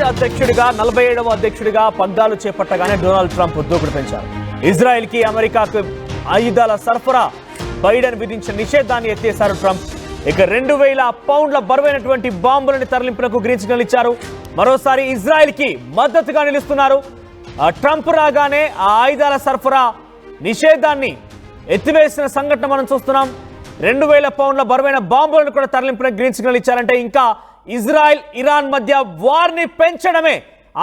అధ్యక్షుడిగా 47వ అధ్యక్షుడిగా పగ్గాలు చేపట్టగానే డొనాల్డ్ ట్రంప్ దూకుడు పెంచారు. ఇజ్రాయెల్కి అమెరికాకు ఆయుధాల సరఫరా బైడెన్ విధించిన నిషేధాన్ని ఎత్తేశారు ట్రంప్. ఇక 2000 పౌండ్ల బరువైనటువంటి బాంబులని తరలింపునకు గ్రీన్ సిగ్నల్ ఇచ్చారు. మరోసారి ఇజ్రాయెల్కి మద్దతుగా నిలుస్తున్నారు. ట్రంప్ రాగానే ఆ ఆయుధాల సరఫరా నిషేధాన్ని ఎత్తివేసిన సంఘటన మనం చూస్తున్నాం. 2000 పౌండ్ల బరువైన బాంబులను కూడా తరలింపునకు గ్రీన్ సిగ్నల్ ఇచ్చారంటే ఇంకా ఇజ్రాయెల్ ఇరాన్ మధ్య వార్ని పెంచడమే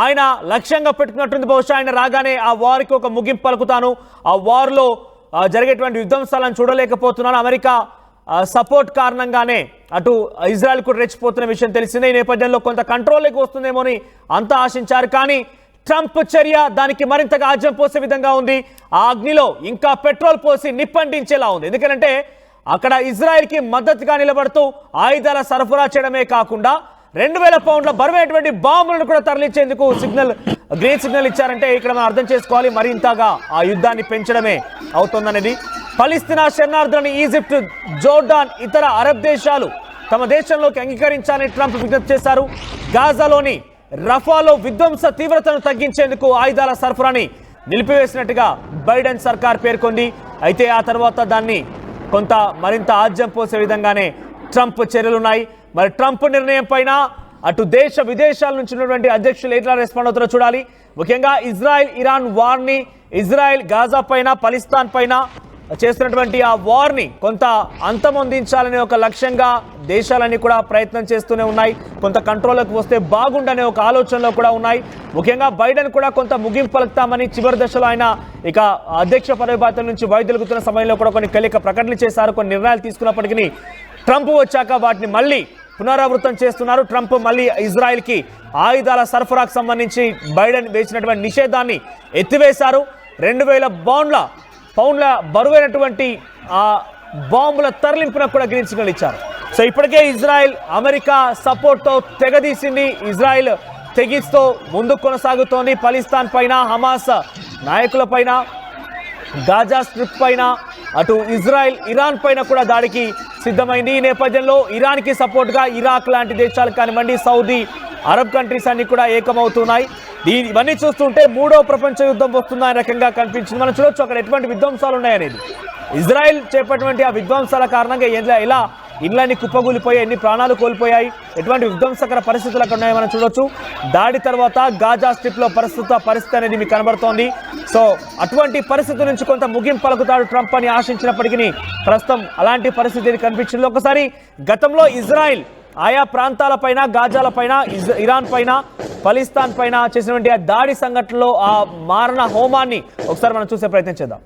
ఆయన లక్ష్యంగా పెట్టుకున్నట్టుంది. బహుశా ఆయన రాగానే ఆ వార్కి ఒక ముగింపు పలుకుతాను, ఆ వార్లో జరిగేటువంటి విధ్వంసాలను చూడలేకపోతున్నాను, అమెరికా సపోర్ట్ కారణంగానే అటు ఇజ్రాయెల్ కూడా రెచ్చిపోతున్న విషయం తెలిసిందే. ఈ నేపథ్యంలో కొంత కంట్రోల్లోకి వస్తుందేమో అని అంతా ఆశించారు. కానీ ట్రంప్ చర్య దానికి మరింతగా ఆజ్యం పోసే విధంగా ఉంది. ఆ అగ్నిలో ఇంకా పెట్రోల్ పోసి నిప్పంటించేలా ఉంది. ఎందుకంటే అక్కడ ఇజ్రాయెల్కి మద్దతుగా నిలబడుతూ ఆయుధాల సరఫరా చేయడమే కాకుండా 2000 పౌండ్ల బరువైనటువంటి బాంబులను కూడా తరలించేందుకు గ్రీన్ సిగ్నల్ ఇచ్చారంటే ఇక్కడ మనం అర్థం చేసుకోవాలి మరింతగా ఆ యుద్ధాన్ని పెంచడమే అవుతుందనేది. ఫలిస్తీనా శరణార్థులను ఈజిప్ట్, జోర్డాన్, ఇతర అరబ్ దేశాలు తమ దేశంలోకి అంగీకరించాలని ట్రంప్ విజ్ఞప్తి చేశారు. గాజాలోని రఫాలో విధ్వంస తీవ్రతను తగ్గించేందుకు ఆయుధాల సరఫరాని నిలిపివేసినట్టుగా బైడెన్ సర్కార్ పేర్కొంది. అయితే ఆ తర్వాత దాన్ని కొంత మరింత ఆజ్యం పోసే విధంగానే ట్రంప్ చర్యలున్నాయి. మరి ట్రంప్ నిర్ణయం పైన అటు దేశ విదేశాల నుంచి ఉన్నటువంటి అధ్యక్షులు ఎట్లా రెస్పాండ్ అవుతారో చూడాలి. ముఖ్యంగా ఇజ్రాయెల్ ఇరాన్ వార్ని, ఇజ్రాయెల్ గాజా పైన, పాలిస్తాన్ పైన చేస్తున్నటువంటి ఆ వార్ని కొంత అంతమొందించాలనే ఒక లక్ష్యంగా దేశాలన్నీ కూడా ప్రయత్నం చేస్తూనే ఉన్నాయి. కొంత కంట్రోల్లోకి వస్తే బాగుండనే ఒక ఆలోచనలో కూడా ఉన్నాయి. ముఖ్యంగా బైడెన్ కూడా కొంత ముగింపు పలుకుతామని చివరి దశలో ఆయన ఇక అధ్యక్ష పదవి బాధ్యతల నుంచి వైదొలుగుతున్న సమయంలో కూడా కొన్ని కీలక ప్రకటనలు చేశారు. కొన్ని నిర్ణయాలు తీసుకున్నప్పటికీ ట్రంప్ వచ్చాక వాటిని మళ్ళీ పునరావృతం చేస్తున్నారు. ట్రంప్ మళ్ళీ ఇజ్రాయెల్కి ఆయుధాల సరఫరాకు సంబంధించి బైడెన్ వేసినటువంటి నిషేధాన్ని ఎత్తివేశారు. 2000 పౌండ్ల బరువైనటువంటి ఆ బాంబుల తరలింపునకు కూడా గ్రీన్ సిగ్నల్ ఇచ్చారు. సో ఇప్పటికే ఇజ్రాయెల్ అమెరికా సపోర్ట్తో తెగదీసింది. ఇజ్రాయెల్ తెగిస్తూ ముందుకు కొనసాగుతోంది. పాలిస్తాన్ పైన, హమాస్ నాయకుల పైన, గాజా స్ట్రిప్ పైన, అటు ఇజ్రాయెల్ ఇరాన్ పైన కూడా దాడికి సిద్ధమైంది. ఈ నేపథ్యంలో ఇరాన్కి సపోర్ట్గా ఇరాక్ లాంటి దేశాలు కానివ్వండి, సౌదీ, అరబ్ కంట్రీస్ అన్ని కూడా ఏకమవుతున్నాయి. ఇవన్నీ చూస్తుంటే 3వ ప్రపంచ యుద్ధం వస్తుందా అనే రకంగా కనిపించింది. మనం చూడొచ్చు అక్కడ ఎటువంటి విధ్వంసాలు ఉన్నాయనేది. ఇజ్రాయెల్ చేపట్టినటువంటి ఆ విధ్వంసాల కారణంగా ఎలా ఇళ్ళని కుప్పగూలిపోయాయి, ఎన్ని ప్రాణాలు కోల్పోయాయి, ఎటువంటి విధ్వంసకర పరిస్థితులు అక్కడ ఉన్నాయో మనం చూడొచ్చు. దాడి తర్వాత గాజా స్ట్రిప్లో పరిస్థితి అనేది మీకు కనబడుతోంది. సో అటువంటి పరిస్థితి నుంచి కొంత ముగింపు పలుకుతాడు ట్రంప్ అని ఆశించినప్పటికీ ప్రస్తుతం అలాంటి పరిస్థితి కనిపించింది. ఒకసారి గతంలో ఇజ్రాయెల్ ఆయా ప్రాంతాలపైన, గాజాలపైన, ఇరాన్ పైన, పాలిస్తాన్ పైన చేసినటువంటి ఆ దాడి సంఘటనలో ఆ మారణ హోమాన్ని ఒకసారి మనం చూసే ప్రయత్నం చేద్దాం.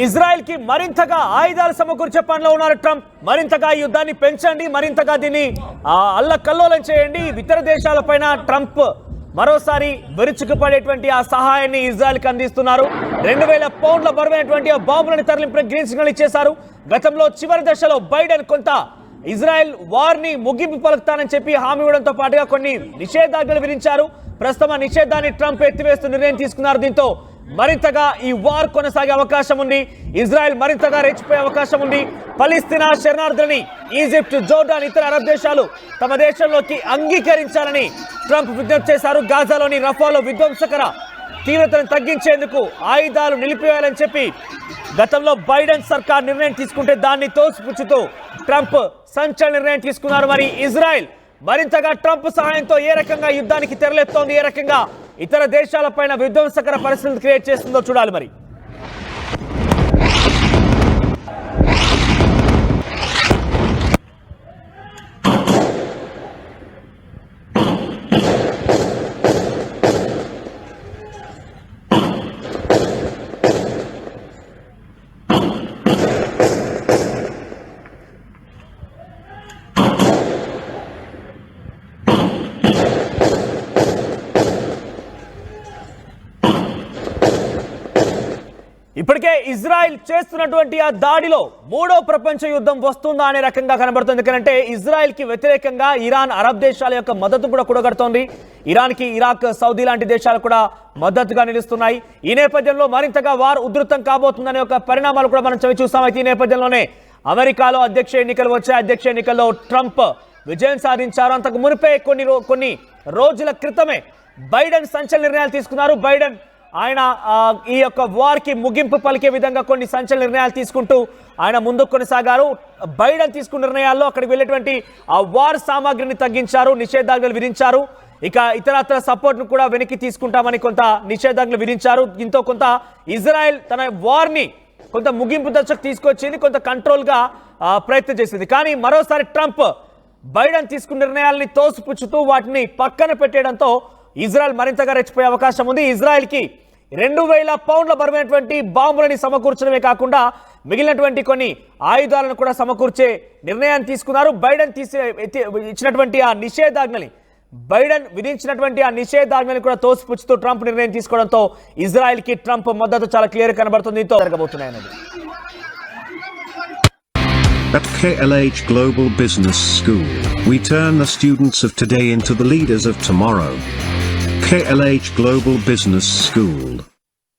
ఇజ్రాయెల్ కి మరింతగా ఆయుధాలు సమకూర్చే పనిలో ఉన్నారు ట్రంప్. మరింతగా ఈ యుద్ధాన్ని పెంచండి, మరింతగా దీన్ని అల్లకల్లోలం చేయండి. ఇతర దేశాలపైన ట్రంప్ మరోసారి విరుచుకుపడేటువంటి ఆ సహాయాన్ని ఇజ్రాయెల్కి అందిస్తున్నారు. 2000 పౌండ్ల బరువైనటువంటి ఆ బాంబులను తరలింపున గ్రీన్ సిగ్నల్ ఇచ్చేశారు. గతంలో చివరి దశలో బైడెన్ కొంత ఇజ్రాయెల్ వార్ని ముగింపు పలుకుతానని చెప్పి హామీ ఇవ్వడంతో పాటుగా కొన్ని నిషేధాజ్ఞలు విధించారు. ప్రస్తుతం ఆ నిషేధాన్ని ట్రంప్ ఎత్తివేస్తూ నిర్ణయం తీసుకున్నారు. దీంతో మరింతగా ఈ వార్ కొనసాగే అవకాశం ఉంది. ఇజ్రాయెల్ మరింతగా రెచ్చిపోయే అవకాశం ఉంది. ఫలిస్తీనా శరణార్థులని ఈజిప్ట్, జోర్డాన్, ఇతర అరబ్ దేశాలు తమ దేశంలోకి అంగీకరించాలని ట్రంప్ విజ్ఞప్తి చేశారు. గాజాలోని రఫాలో విధ్వంసకర తీవ్రతను తగ్గించేందుకు ఆయుధాలు నిలిపివేయాలని చెప్పి గతంలో బైడెన్ సర్కార్ నిర్ణయం తీసుకుంటే దాన్ని తోసిపుచ్చుతూ ట్రంప్ సంచలన నిర్ణయం తీసుకున్నారు. మరి ఇజ్రాయెల్ మరింతగా ట్రంప్ సహాయంతో ఏ రకంగా యుద్ధానికి తెరలేస్తోంది, ఏ రకంగా ఇతర దేశాలపైన విధ్వంసకర పరిస్థితులు క్రియేట్ చేస్తుందో చూడాలి. మరి ఇజ్రాయెల్ చేస్తున్నటువంటి ఆ దాడిలో మూడో ప్రపంచ యుద్ధం వస్తుందా అనే రకంగా కనబడుతుంది. ఎందుకంటే ఇజ్రాయెల్ కి వ్యతిరేకంగా ఇరాన్ అరబ్ దేశాల యొక్క మద్దతు కూడా కూడగడుతోంది. ఇరాన్కి ఇరాక్, సౌదీ లాంటి దేశాలు కూడా మద్దతుగా నిలుస్తున్నాయి. ఈ నేపథ్యంలో మరింతగా వార్ ఉధృతం కాబోతుందనే ఒక పరిణామాలు కూడా మనం చవి చూస్తాం. అయితే ఈ నేపథ్యంలోనే అమెరికాలో అధ్యక్ష ఎన్నికలు వచ్చాయి. అధ్యక్ష ఎన్నికల్లో ట్రంప్ విజయం సాధించారు. అంతకు మునిపే కొన్ని రోజుల క్రితమే బైడెన్ సంచలన నిర్ణయాలు తీసుకున్నారు. బైడెన్ ఆయన ఈ యొక్క వార్కి ముగింపు పలికే విధంగా కొన్ని సంచలన నిర్ణయాలు తీసుకుంటూ ఆయన ముందుకు కొనసాగారు. బైడెన్ తీసుకున్న నిర్ణయాల్లో అక్కడికి వెళ్ళేటువంటి ఆ వార్ సామాగ్రిని తగ్గించారు, నిషేధాజ్ఞలు విధించారు. ఇక ఇతరత్ర సపోర్ట్ను కూడా వెనక్కి తీసుకుంటామని కొంత నిషేధాజ్ఞలు విధించారు. దీంతో కొంత ఇజ్రాయెల్ తన వార్ని కొంత ముగింపు దశకు తీసుకొచ్చింది, కొంత కంట్రోల్గా ప్రయత్నం చేసింది. కానీ మరోసారి ట్రంప్ బైడెన్ తీసుకున్న నిర్ణయాలని తోసిపుచ్చుతూ వాటిని పక్కన పెట్టేయడంతో ఇజ్రాయెల్ మరింతగా రెచ్చిపోయే అవకాశం ఉంది. ఇజ్రాయెల్కి 2000 పౌండ్ల బరువైనటువంటి బాంబులని సమకూర్చడమే కాకుండా మిగిలినటువంటి కొన్ని ఆయుధాలను కూడా సమకూర్చే నిర్ణయాన్ని తీసుకున్నారు. బైడెన్ ఇచ్చినటువంటి ఆ నిషేధాజ్ఞని బైడెన్ విధించినటువంటి ఆ నిషేధాజ్ఞని కూడా తోసిపుచ్చుతూ ట్రంప్ నిర్ణయం తీసుకోవడంతో ఇజ్రాయెల్కి ట్రంప్ మద్దతు చాలా క్లియర్ కనబడుతుంది. దీంతో జరగబోతున్నాయన్నది. At KLH Global Business School, we turn the students of today into the leaders of tomorrow. KLH Global Business School.